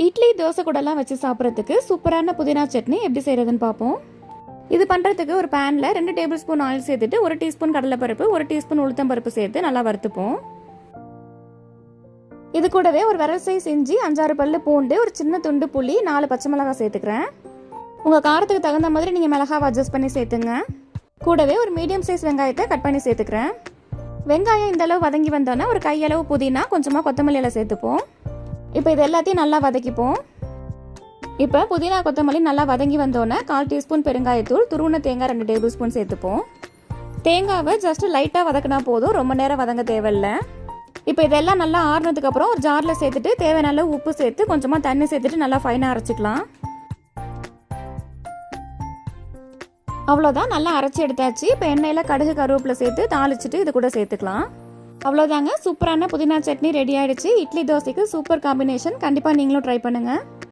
இட்லி தோசை கூடலாம் வச்சு சாப்பிட்றதுக்கு சூப்பரான புதினா சட்னி எப்படி செய்கிறதுன்னு பார்ப்போம். இது பண்ணுறதுக்கு ஒரு பேனில் 2 டேபிள் ஸ்பூன் ஆயில் சேர்த்துட்டு 1 டீஸ்பூன் கடலைப்பருப்பு 1 டீஸ்பூன் உளுத்தம்பருப்பு சேர்த்து நல்லா வறுத்துப்போம். இது கூடவே ஒரு விரல் சைஸ் இஞ்சி 5-6 பல்லு பூண்டு ஒரு சின்ன துண்டு புளி 4 பச்சை மிளகாய் சேர்த்துக்கிறேன். உங்கள் காரத்துக்கு தகுந்த மாதிரி நீங்கள் மிளகாவை அட்ஜஸ்ட் பண்ணி சேர்த்துங்க. கூடவே ஒரு மீடியம் சைஸ் வெங்காயத்தை கட் பண்ணி சேர்த்துக்கிறேன். வெங்காயம் இந்த அளவு வதங்கி வந்தோன்னா ஒரு கையளவு புதினா கொஞ்சமாக கொத்தமல்லி இலை சேர்த்துப்போம். இப்போ இது எல்லாத்தையும் நல்லா வதக்கிப்போம். இப்போ புதினா கொத்தமல்லி நல்லா வதங்கி வந்தோன்னே 1/4 டீஸ்பூன் பெருங்காயத்தூள், துருவின தேங்காய் 2 டேபிள் ஸ்பூன் சேர்த்துப்போம். தேங்காவை ஜஸ்ட் லைட்டாக வதக்கினா போதும், ரொம்ப நேரம் வதங்க தேவையில்லை. இப்போ இதெல்லாம் நல்லா ஆறுனதுக்கப்புறம் ஒரு ஜாரில் சேர்த்துட்டு தேவையான அளவு உப்பு சேர்த்து கொஞ்சமாக தண்ணி சேர்த்துட்டு நல்லா ஃபைனாக அரைச்சிக்கலாம். அவ்வளோதான், நல்லா அரைச்சி எடுத்தாச்சு. இப்போ எண்ணெயில் கடுகு கருவேப்பிலை சேர்த்து தாளிச்சிட்டு இது கூட சேர்த்துக்கலாம். அவ்வளோதாங்க, சூப்பரான புதினா சட்னி ரெடி ஆகிடுச்சு. இட்லி தோசைக்கு சூப்பர் காம்பினேஷன். கண்டிப்பாக நீங்களும் ட்ரை பண்ணுங்கள்.